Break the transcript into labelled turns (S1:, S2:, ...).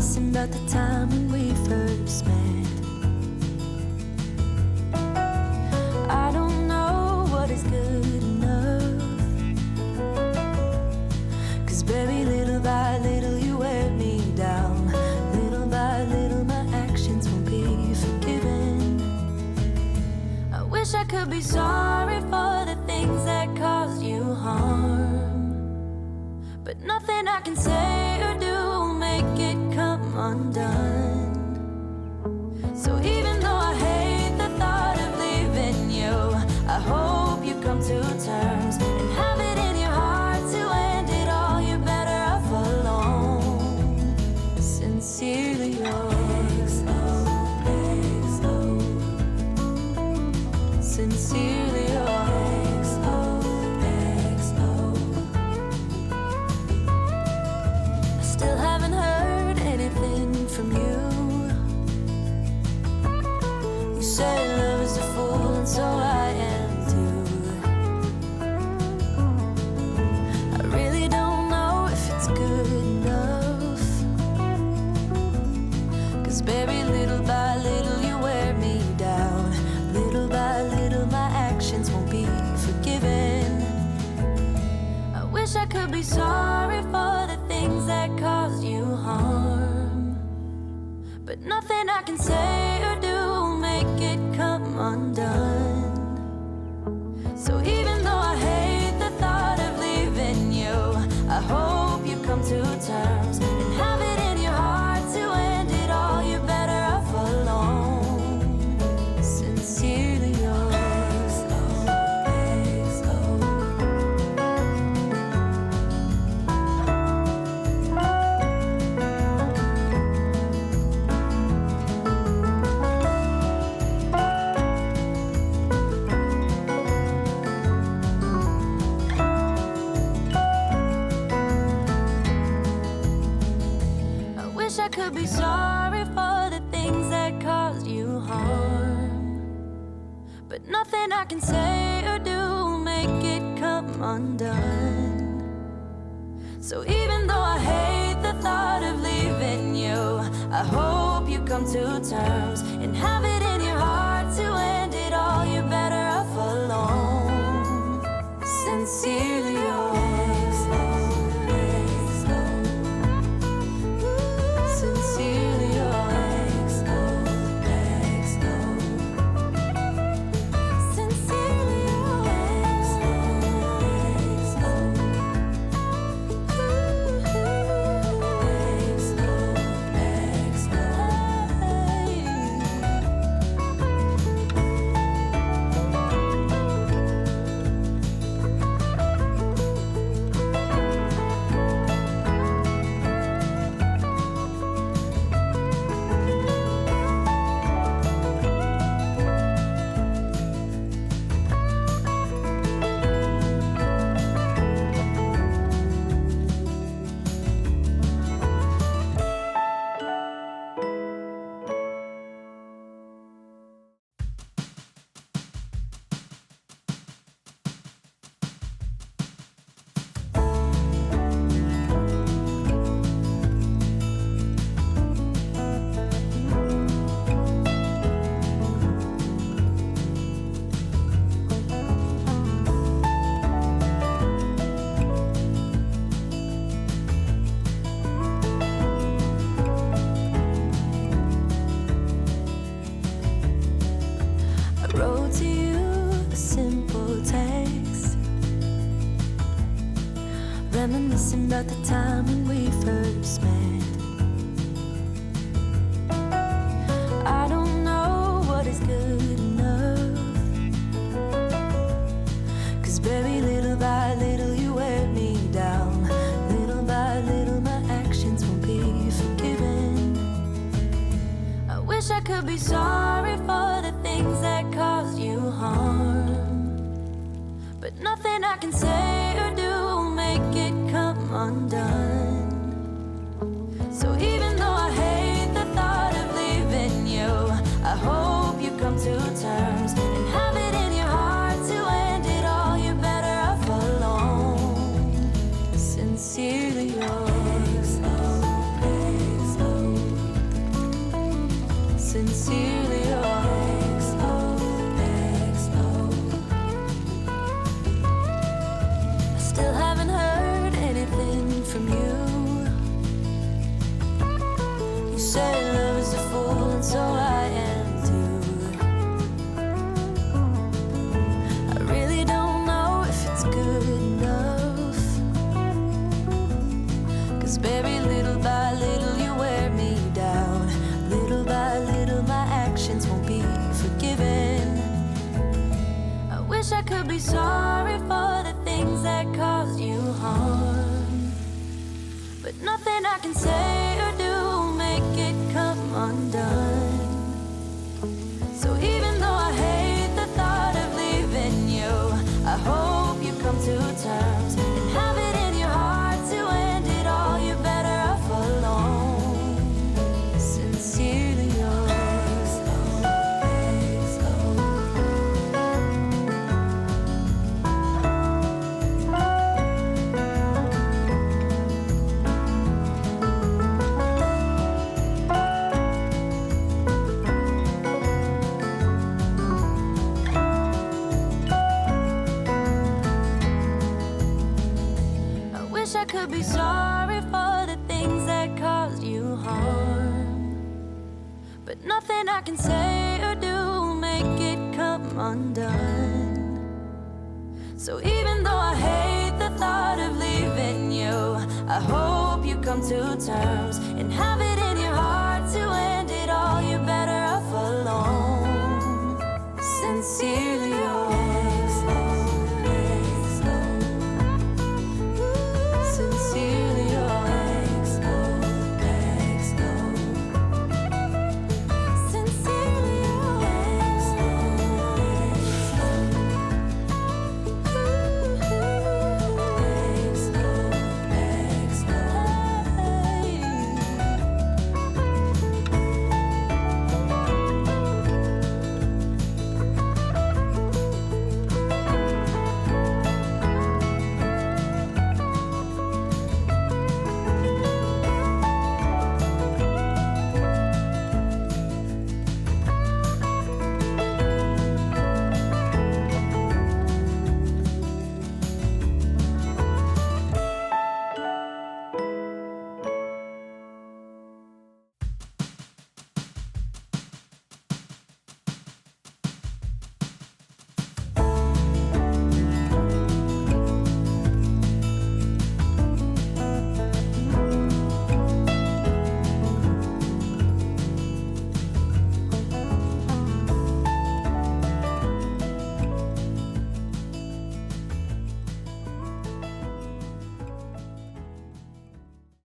S1: Reminiscing about the time when we first met. I don't know what is good enough, 'cause baby, little by little you wear me down. Little by little my actions won't be forgiven. I wish I could be sorry for the things that caused you harm, but nothing I can say or do will make it come undone. So even though I hate the thought of leaving you, I hope you come to terms and have it in your heart to end it all. You're better off alone. Sincerely yours. Sincerely yours. I still haven't heard anything from you. You say love is a fool, and so I am too. I really don't know if it's good enough, 'cause baby, little by little you wear me down. Little by little my actions won't be forgiven. I wish I could be sorry for the things that caused you harm, but nothing I can say or do will make it come undone. So even though I hate the thought of leaving you, I hope you come to terms and have it in your heart to end it all. You're better off alone. Sincerely yours. I wish I could be sorry for the things that caused you harm, but nothing I can say or do will make it come undone. So even though I hate the thought of leaving you, I hope you come to terms and have it in your heart to end it all. You're better off alone. Sincerely yours. Sincerely yours. Sincerely yours. I wrote to you a simple text, reminiscing about the time when we first met. I don't know what is good enough, 'cause baby, little by little you wear me down. Little by little my actions won't be forgiven. I wish I could be sorry for the things that caused you harm, but nothing I can say or do will make it come undone. So even though I hate the thought of leaving you, I hope you come to terms and have it in your heart to end it all. You're better off alone. Sincerely yours. could be sorry for the things that caused you harm, but nothing I can say or do will make it come undone. So even though I hate the thought of leaving you, I hope you come to terms and have it in your heart to end it all. You're better off alone. Sincerely yours. Wish I could be sorry for the things that caused you harm, but nothing I can say or do will make it come undone. So even though I hate the thought of leaving you, I hope you come to terms and have it in your heart to end it all. You're better off alone.